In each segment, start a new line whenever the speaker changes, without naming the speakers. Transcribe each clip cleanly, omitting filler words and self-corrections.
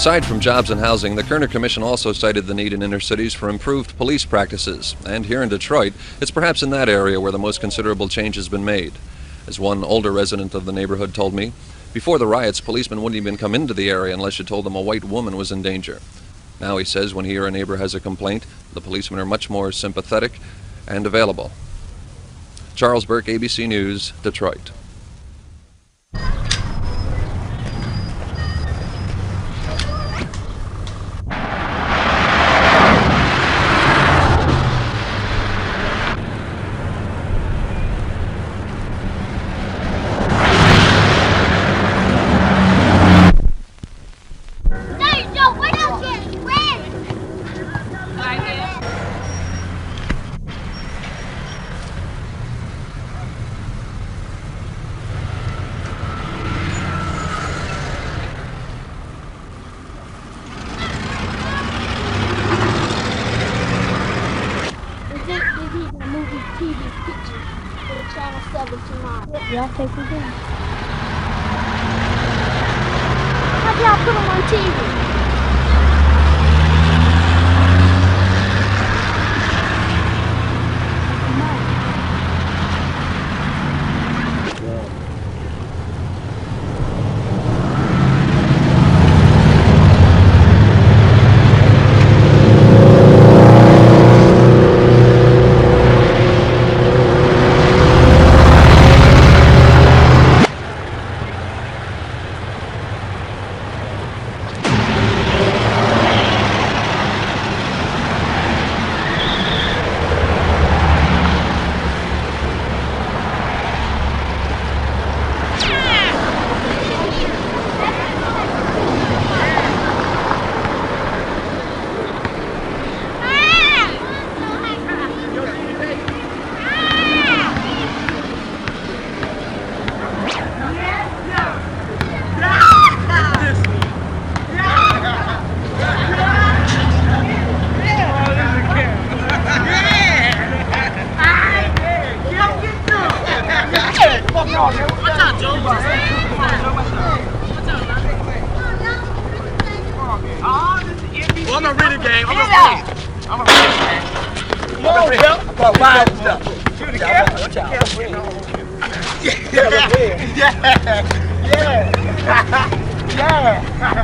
Aside from jobs and housing, the Kerner Commission also cited the need in inner cities for improved police practices. And here in Detroit, it's perhaps in that area where the most considerable change has been made. As one older resident of the neighborhood told me, before the riots, policemen wouldn't even come into the area unless you told them a white woman was in danger. Now, he says, when he or a neighbor has a complaint, the policemen are much more sympathetic and available. Charles Burke, ABC News, Detroit.
Y'all take them down. How do y'all put them on TV?
I'm a reading game. I'm a reading game. Come on, help. I'm going to ride and stuff. Shoot it, yeah. Watch out. Yeah.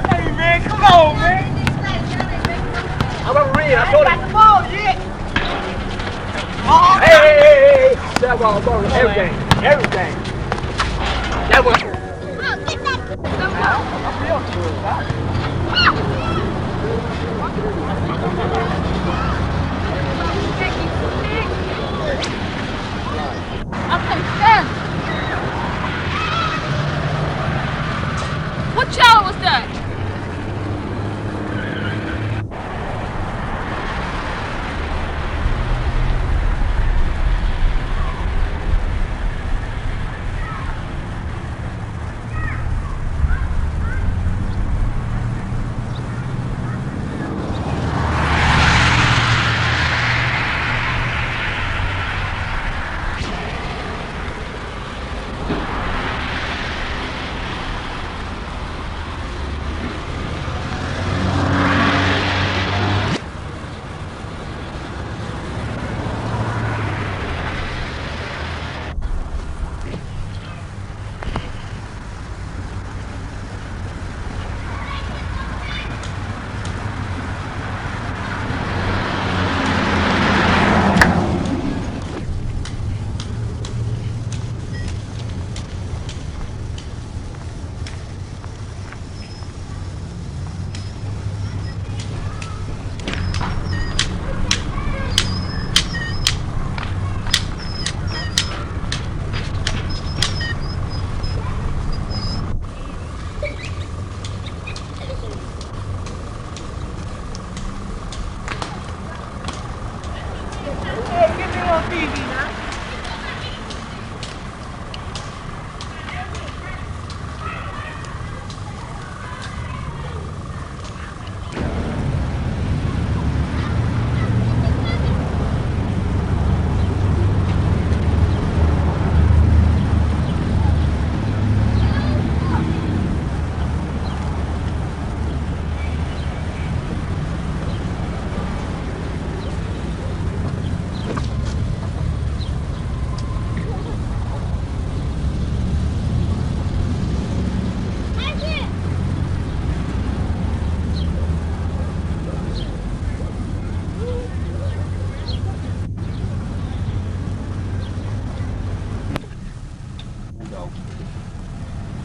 Hey, man, come on, man. I'm a read. I told him. Come on, yeah. Hey. That ball, everything. That was.
What child was that?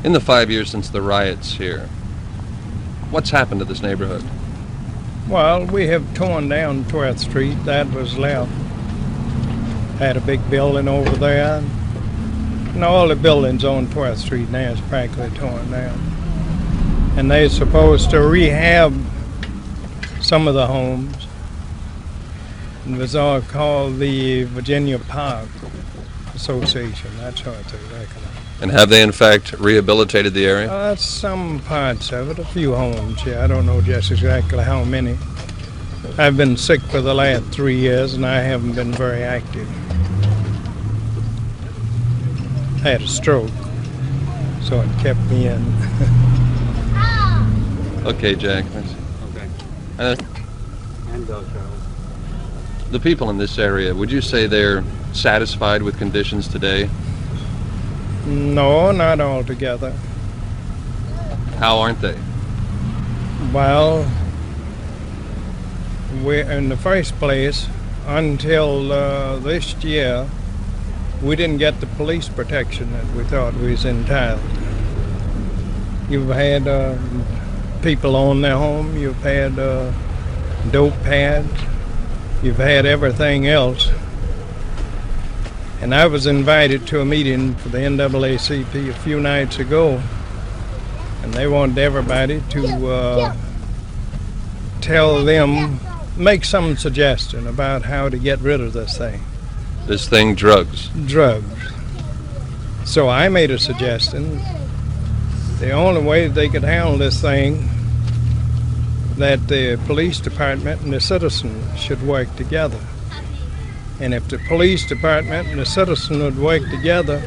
In the 5 years since the riots here, what's happened to this neighborhood?
Well, we have torn down 12th Street. That was left. Had a big building over there. And all the buildings on 12th Street now is practically torn down. And they're supposed to rehab some of the homes. It was all called the Virginia Park Association. That's how it's reckoned.
And have they in fact rehabilitated the area?
That's some parts of it, a few homes, yeah. I don't know just exactly how many. I've been sick for the last 3 years and I haven't been very active. I had a stroke, so it kept me in.
Okay, Jack.
Okay. And Charles.
The people in this area, would you say they're satisfied with conditions today?
No, not altogether.
How aren't they?
Well, in the first place, until this year, we didn't get the police protection that we thought we was entitled. You've had people own their home, you've had dope pads, you've had everything else. And I was invited to a meeting for the NAACP a few nights ago, and they wanted everybody to tell them, make some suggestion about how to get rid of this thing.
This thing, drugs.
Drugs. So I made a suggestion. The only way they could handle this thing, that the police department and the citizens should work together. And if the police department and the citizen would work together,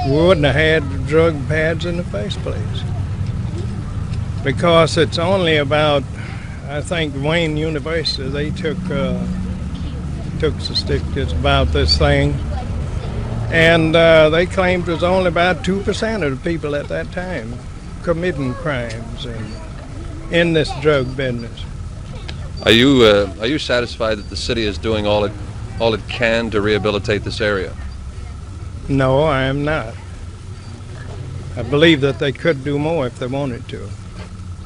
we wouldn't have had drug pads in the first place. Because it's only about, I think Wayne University, they took statistics about this thing, and they claimed it was only about 2% of the people at that time committing crimes in this drug business.
Are you satisfied that the city is doing all it can to rehabilitate this area?
No, I am not. I believe that they could do more if they wanted to.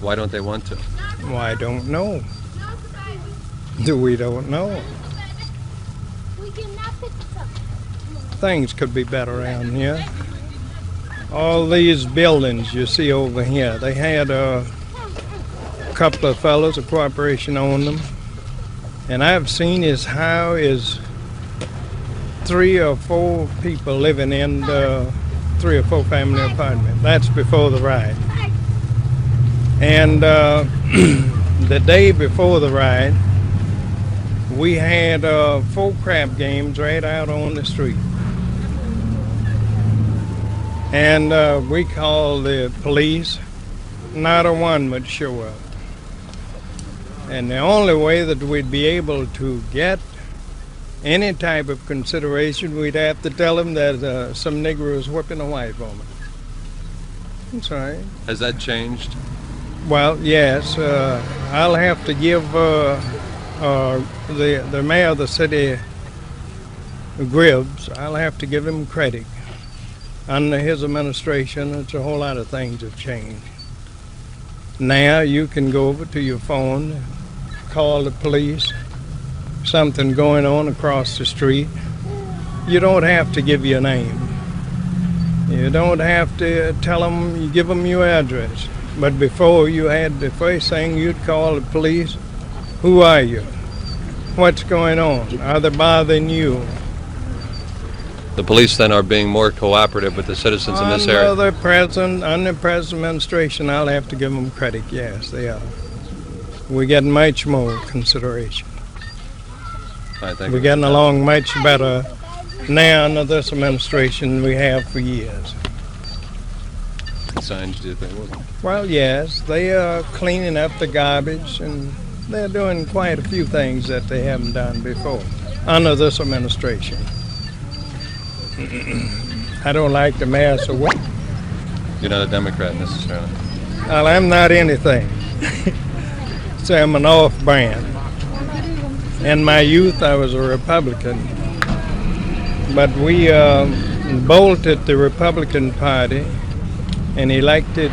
Why don't they want to?
Well, I don't know. We don't know. Things could be better around here. All these buildings you see over here, they had a couple of fellows, a corporation owned them. And I've seen as how is 3 or 4 people living in the 3 or 4 family apartment. That's before the riot. And the day before the riot, we had 4 crap games right out on the street. And we called the police. Not a one would show up. And the only way that we'd be able to get any type of consideration, we'd have to tell them that some nigger was whipping a white woman. That's right.
Has that changed?
Well, yes. I'll have to give the mayor of the city, Gribbs, I'll have to give him credit. Under his administration, it's a whole lot of things have changed. Now you can go over to your phone, call the police, something going on across the street. You don't have to give your name. You don't have to tell them, you give them your address. But before, you had the first thing you'd call the police. Who are you? What's going on? Are they bothering you?
The police then are being more cooperative with the citizens in this area?
Under the present administration, I'll have to give them credit. Yes, they are. We're getting much more consideration.
All right,
We're getting along much better now under this administration than we have for years.
Signs, do you think?
Well, yes, they are cleaning up the garbage, and they're doing quite a few things that they haven't done before under this administration. I don't like the mayor so well.
You're not a Democrat necessarily.
Well, I'm not anything. So I'm an off-brand. In my youth, I was a Republican. But we bolted the Republican Party and elected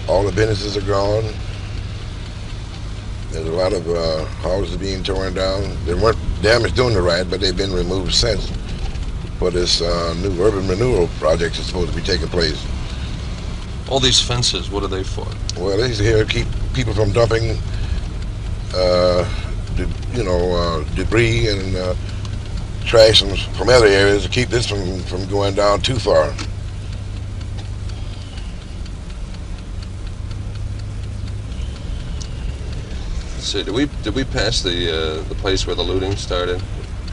all the businesses are gone. There's a lot of houses being torn down. They weren't damaged during the riot, but they've been removed since. For this new urban renewal project is supposed to be taking place.
All these fences, what are they for?
Well, they're here to keep people from dumping, debris and trash from other areas to keep this from going down too far.
So did we pass the place where the looting started?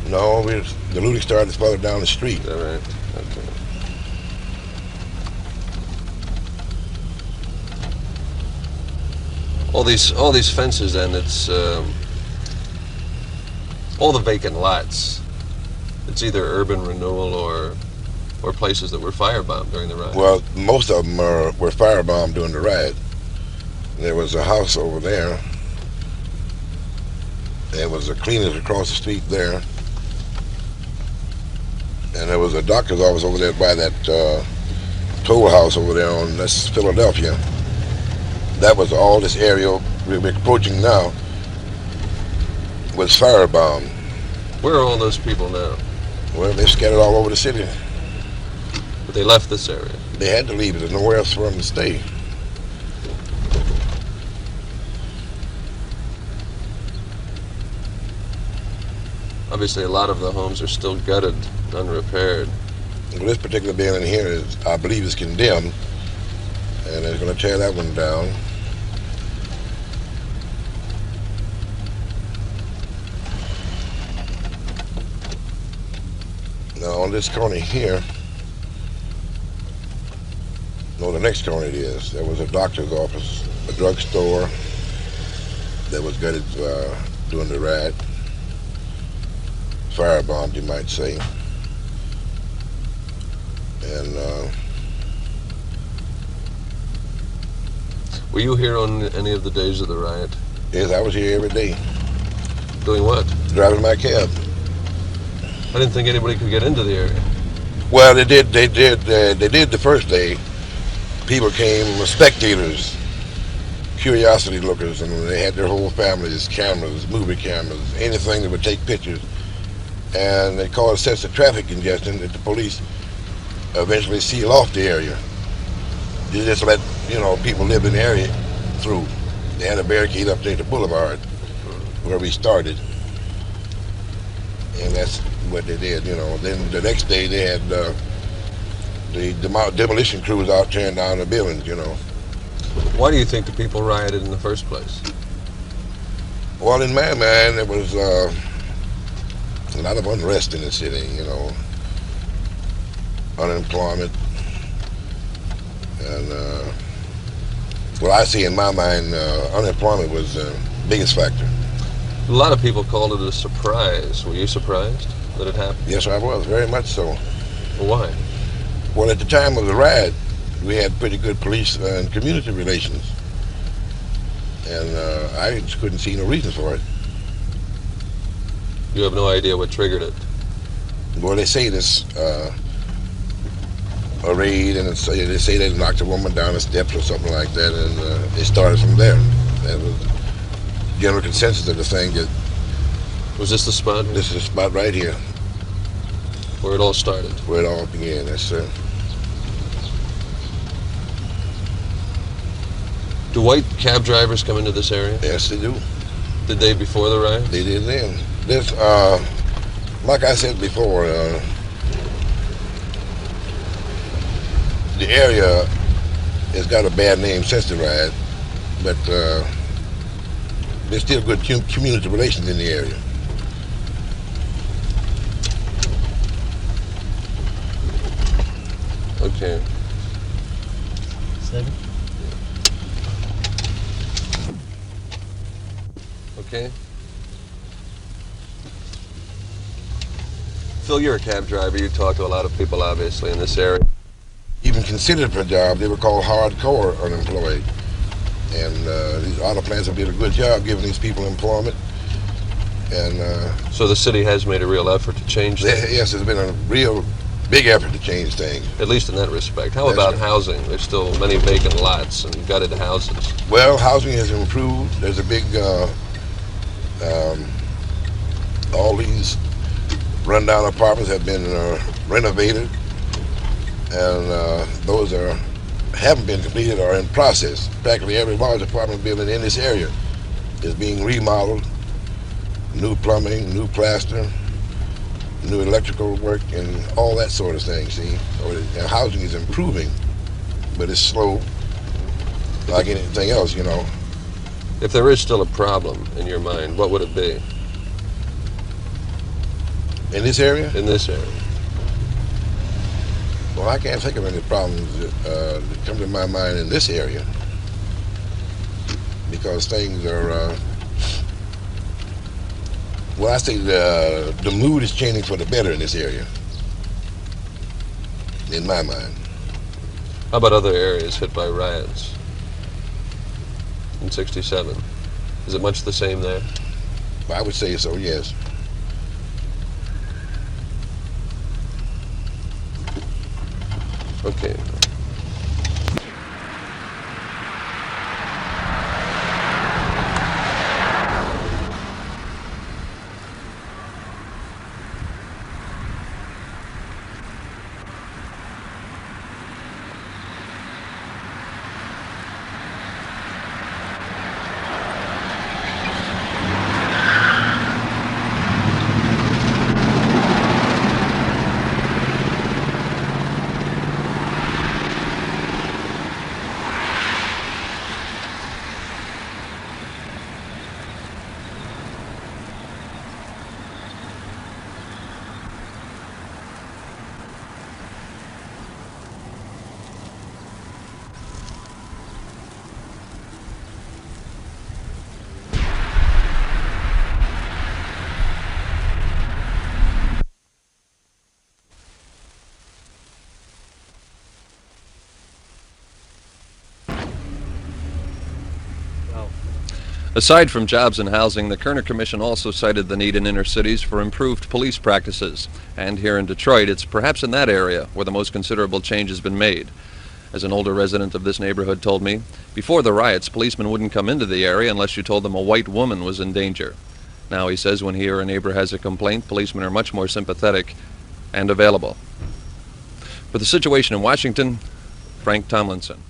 No, the looting started further down the street.
Is that right? Okay. All these fences, then it's all the vacant lots. It's either urban renewal or places that were firebombed during the riot.
Well, most of them were firebombed during the riot. There was a house over there. There was a cleaners across the street there. And there was a doctor's office over there by that toll house over there on that's Philadelphia. That was all this area we're approaching now was firebombed.
Where are all those people now?
Well, they're scattered all over the city.
But they left this area.
They had to leave. There's nowhere else for them to stay.
Obviously, a lot of the homes are still gutted, unrepaired.
Well, this particular building here is, I believe, is condemned, and they're going to tear that one down. Now, on this corner here, no, the next corner it is, there was a doctor's office, a drugstore that was gutted during the riot. Firebombed, you might say. And
were you here on any of the days of the riot?
yes, I was here every day.
Doing what?
Driving my cab.
I didn't think anybody could get into the area.
Well, they did the first day. People came, spectators, curiosity lookers, and they had their whole families, cameras, movie cameras, anything that would take pictures. And they caused such a traffic congestion that the police eventually seal off the area. They just let, people live in the area through. They had a barricade up there at the boulevard. where we started, and that's what they did, you know. Then the next day they had the demolition crews out tearing down the buildings, you know.
Why do you think the people rioted in the first place?
Well, in my mind, there was a lot of unrest in the city, you know, unemployment, and well, I see in my mind, unemployment was the biggest factor.
A lot of people called it a surprise. Were you surprised that it happened?
Yes, I was, very much so.
Well, why?
Well, at the time of the riot, we had pretty good police and community relations, and I just couldn't see no reason for it.
You have no idea what triggered it?
Well, they say this a raid, and they say they knocked a woman down the steps or something like that, and it started from there. That was general consensus of the thing. That
was this the spot?
This is the spot right here,
where it all started.
Where it all began. That's
Do white cab drivers come into this area?
Yes, they do.
Did they before the riot?
They did then. This, like I said before, the area has got a bad name since the riot, but there's still good community relations in the area.
Okay.
7.
Okay. Phil, you're a cab driver. You talk to a lot of people, obviously, in this area.
Even considered for a job, they were called hardcore unemployed. And these auto plants have did a good job giving these people employment. And
so the city has made a real effort to change things?
Yes, there's been a real big effort to change things.
At least in that respect. How about housing? There's still many vacant lots and gutted houses.
Well, housing has improved. There's a big, all these rundown apartments have been renovated, and those haven't been completed or in process. Practically every large apartment building in this area is being remodeled, new plumbing, new plaster, new electrical work, and all that sort of thing, see? So housing is improving, but it's slow, like anything else, you know.
If there is still a problem in your mind, what would it be?
In this area?
In this area.
Well, I can't think of any problems that come to my mind in this area, because things are, well, I say the mood is changing for the better in this area, in my mind.
How about other areas hit by riots in '67? Is it much the same there?
I would say so, yes.
Okay. Aside from jobs and housing, the Kerner Commission also cited the need in inner cities for improved police practices. And here in Detroit, it's perhaps in that area where the most considerable change has been made. As an older resident of this neighborhood told me, before the riots, policemen wouldn't come into the area unless you told them a white woman was in danger. Now, he says, when he or a neighbor has a complaint, policemen are much more sympathetic and available. For the situation in Washington, Frank Tomlinson.